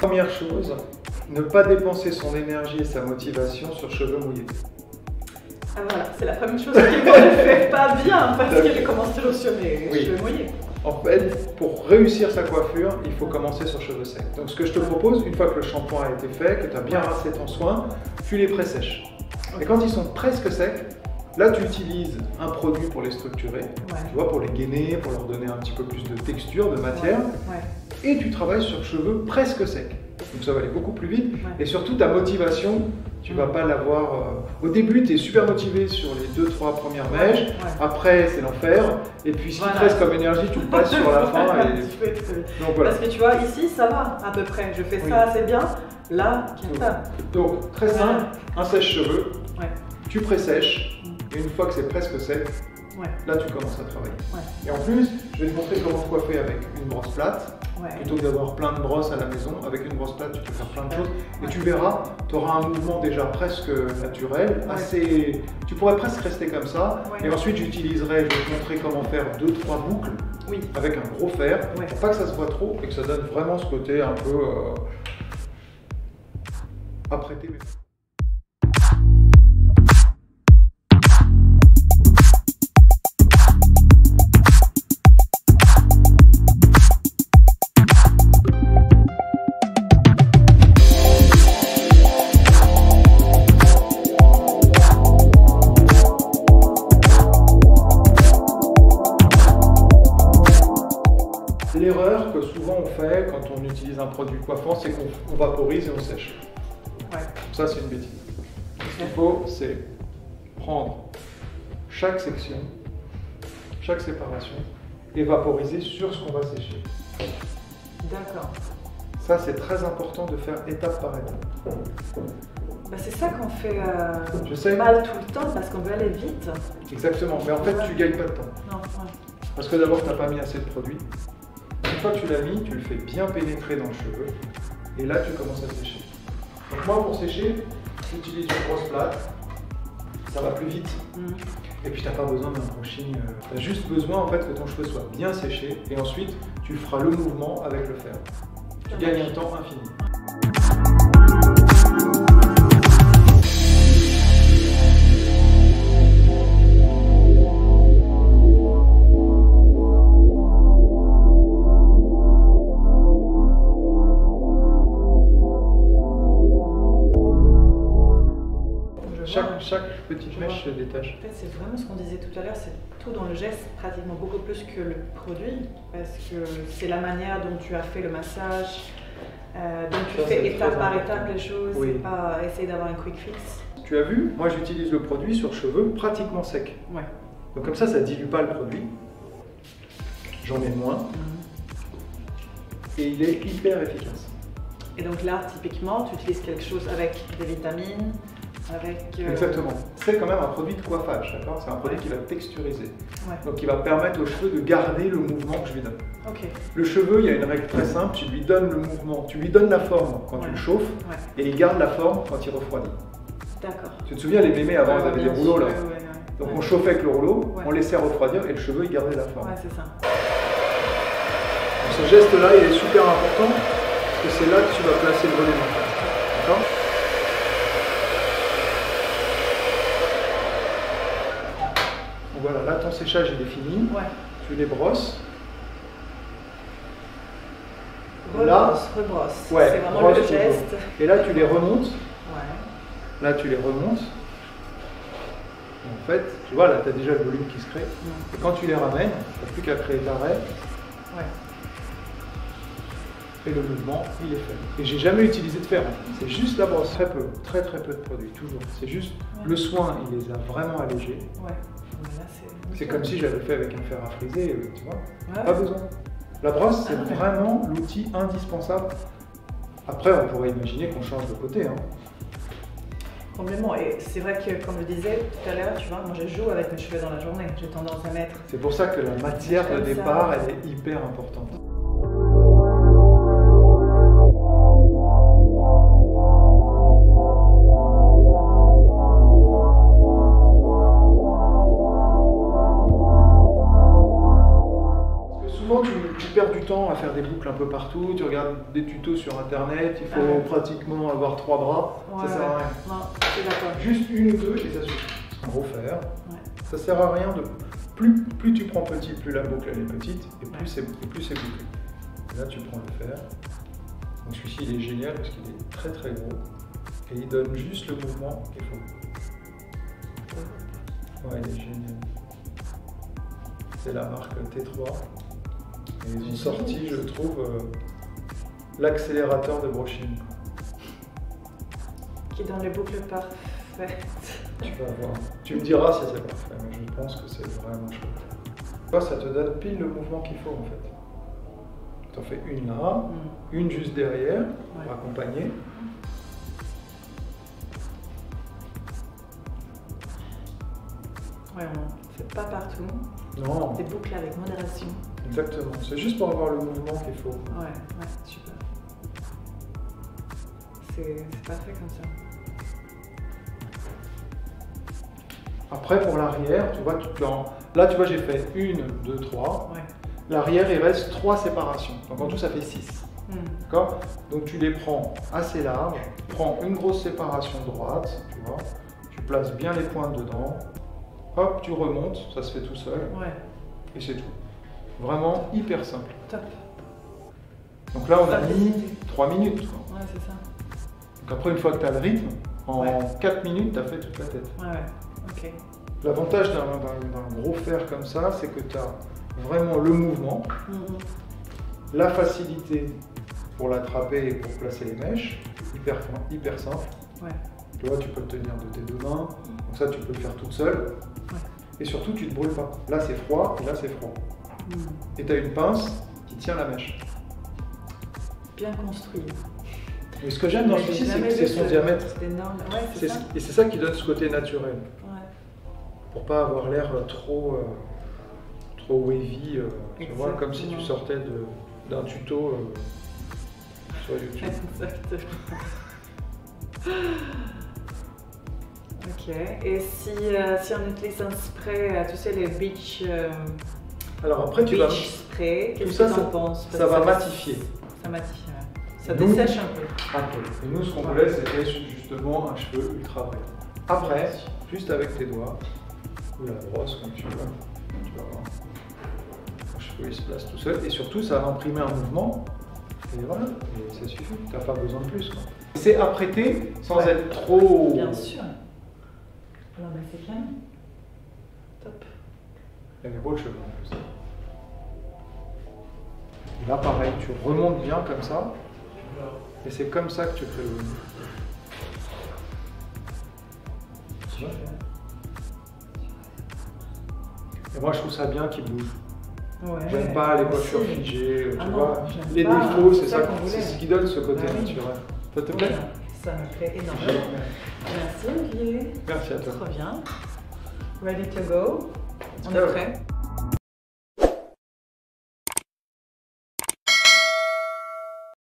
Première chose, ne pas dépenser son énergie et sa motivation sur cheveux mouillés. Ah voilà, c'est la première chose qui ne fait pas bien parce que je commence toujours sur mes cheveux mouillés. En fait, pour réussir sa coiffure, il faut commencer sur cheveux secs. Donc ce que je te propose, une fois que le shampoing a été fait, que tu as bien rincé ton soin, tu les pressèches. Et quand ils sont presque secs, là tu utilises un produit pour les structurer, tu vois, pour les gainer, pour leur donner un petit peu plus de texture, de matière. Et tu travailles sur cheveux presque secs. Donc ça va aller beaucoup plus vite. Et surtout ta motivation, tu ne vas pas l'avoir... Au début, tu es super motivé sur les 2-3 premières mèches. Après, c'est l'enfer. Et puis, ce qui te reste comme énergie, tu le passes sur la fin. Donc, voilà. Parce que tu vois, ici, ça va à peu près. Je fais ça assez bien. Là, ça. Donc, très simple, un sèche-cheveux. Tu pressèches. Et une fois que c'est presque sec, là, tu commences à travailler. Et en plus, je vais te montrer comment te coiffer avec une brosse plate. Plutôt que d'avoir plein de brosses à la maison, avec une brosse plate, tu peux faire plein de choses. Et tu verras, tu auras un mouvement déjà presque naturel, assez... Tu pourrais presque rester comme ça. Et ensuite, j'utiliserai, je vais te montrer comment faire 2-3 boucles avec un gros fer, pour pas que ça se voit trop et que ça donne vraiment ce côté un peu apprêté. L'erreur que souvent on fait quand on utilise un produit coiffant, c'est qu'on vaporise et on sèche. Ça, c'est une bêtise. Ce qu'il faut, c'est prendre chaque section, chaque séparation et vaporiser sur ce qu'on va sécher. D'accord. Ça, c'est très important de faire étape par étape. Bah c'est ça qu'on fait je mal tout le temps parce qu'on veut aller vite. Exactement, mais en fait, tu gagnes pas de temps. Non, Parce que d'abord, tu n'as pas mis assez de produit. Une fois que tu l'as mis, tu le fais bien pénétrer dans le cheveu et là tu commences à sécher. Donc moi pour sécher, j'utilise une brosse plate, ça va plus vite. Et puis tu n'as pas besoin d'un brushing, tu as juste besoin en fait que ton cheveu soit bien séché et ensuite tu feras le mouvement avec le fer. Tu gagnes un temps infini. Chaque petite mèche se détache. En fait, c'est vraiment ce qu'on disait tout à l'heure, c'est tout dans le geste, pratiquement beaucoup plus que le produit, parce que c'est la manière dont tu as fait le massage, dont tu fais étape par étape les choses, et pas essayer d'avoir un quick fix. Tu as vu, moi j'utilise le produit sur cheveux pratiquement secs. Donc comme ça ne dilue pas le produit. J'en mets moins. Et il est hyper efficace. Et donc là, typiquement, tu utilises quelque chose avec des vitamines. Exactement. C'est quand même un produit de coiffage, d'accord? C'est un produit qui va texturiser. Donc qui va permettre aux cheveux de garder le mouvement que je lui donne. Le cheveu, il y a une règle très simple, tu lui donnes le mouvement, tu lui donnes la forme quand tu le chauffes et il garde la forme quand il refroidit. D'accord. Tu te souviens, les mémés avant, ils avaient des rouleaux là. Donc on chauffait avec le rouleau, on laissait refroidir et le cheveu il gardait la forme. C'est ça. Donc, ce geste-là, il est super important parce que c'est là que tu vas placer le volet mental. D'accord? Voilà, là ton séchage il est fini, tu les brosses. Rebrosse. C'est vraiment le geste. Et là tu les remontes. Là tu les remontes. En fait, tu vois, là tu as déjà le volume qui se crée. Et quand tu les ramènes, tu n'as plus qu'à créer l'arrêt. Et le mouvement, il est fait. Et j'ai jamais utilisé de fer, c'est juste la brosse. Très peu, très peu de produits, toujours. C'est juste le soin, il les a vraiment allégés. C'est comme si j'avais fait avec un fer à friser, tu vois. Pas besoin. La brosse, c'est vraiment l'outil indispensable. Après, on pourrait imaginer qu'on change de côté. Complètement. Et c'est vrai que, comme je disais tout à l'heure, tu vois, moi je joue avec mes cheveux dans la journée. J'ai tendance à mettre. C'est pour ça que la matière de départ, elle est hyper importante. Tu perds du temps à faire des boucles un peu partout, tu regardes des tutos sur internet, il faut pratiquement avoir 3 bras, ça sert à rien. Non, je suis d'accord. Juste une ou deux et ça suffit. Un gros fer, ça sert à rien de... Plus tu prends petit, plus la boucle elle est petite et plus c'est bouclé. Là tu prends le fer. Donc celui-ci il est génial parce qu'il est très très gros et il donne juste le mouvement qu'il faut. Ouais, il est génial. C'est la marque T3 et ils ont sorti, je trouve, l'accélérateur de brushing. Qui est dans les boucles parfaites. Tu vas voir. Tu me diras si c'est parfait, mais je pense que c'est vraiment chouette. Ça te donne pile le mouvement qu'il faut en fait. Tu en fais une là, une juste derrière, pour accompagner. Ouais, on ne fait pas partout. Non. Des boucles avec modération. Exactement, c'est juste pour avoir le mouvement qu'il faut. Ouais, super. C'est parfait comme ça. Après, pour l'arrière, tu vois, là, tu vois, j'ai fait 1, 2, 3. Ouais. L'arrière, il reste 3 séparations. Donc, en tout, ça fait 6. D'accord? Donc, tu les prends assez larges. Tu prends une grosse séparation droite, tu vois. Tu places bien les pointes dedans. Hop, tu remontes. Ça se fait tout seul. Ouais. Et c'est tout. Vraiment hyper simple. Top. Donc là, on a mis 3 minutes. Quoi. Ouais, c'est ça. Donc, après, une fois que tu as le rythme, en 4 minutes, tu as fait toute la tête. Ouais. Okay. L'avantage d'un gros fer comme ça, c'est que tu as vraiment le mouvement, la facilité pour l'attraper et pour placer les mèches, hyper simple. Ouais. Tu vois, tu peux le tenir de tes 2 mains, donc ça tu peux le faire toute seule. Ouais. Et surtout, tu ne te brûles pas. Là c'est froid et là c'est froid. Et tu as une pince qui tient la mèche. Bien construit. Mais ce que j'aime dans celui-ci, c'est que c'est son diamètre. C'est énorme. Ouais, et c'est ça qui donne ce côté naturel. Pour pas avoir l'air trop wavy, tu vois, comme si tu sortais d'un tuto sur YouTube. Exactement. Ok, et si on utilise un spray, tu sais, les beach alors après tu vas spray, tout ça, ça va matifier. Ça matifie, ça dessèche un peu. Et nous, ce qu'on voulait, c'était justement un cheveu ultra vrai. Après, juste avec tes doigts, ou la brosse, comme tu veux, tu vas voir. Le cheveu, il se place tout seul. Et surtout, ça va imprimer un mouvement. Et voilà, et ça suffit. Tu n'as pas besoin de plus. C'est apprêté sans être trop... Bien sûr. Alors, c'est bien. Top. Il y a des beaux cheveux en plus. Et là, pareil, tu remontes bien comme ça. Et c'est comme ça que tu crées le mouvement. Tu vois ? Et moi, je trouve ça bien qu'il bouge. Ouais, j'aime pas les coiffures figées, tu vois. Les défauts, c'est ça, c'est ce qui donne ce côté naturel. Ça te plaît? Ça me plaît énormément. Merci Olivier. Merci à toi. Trop bien. Ready to go? On est prêt?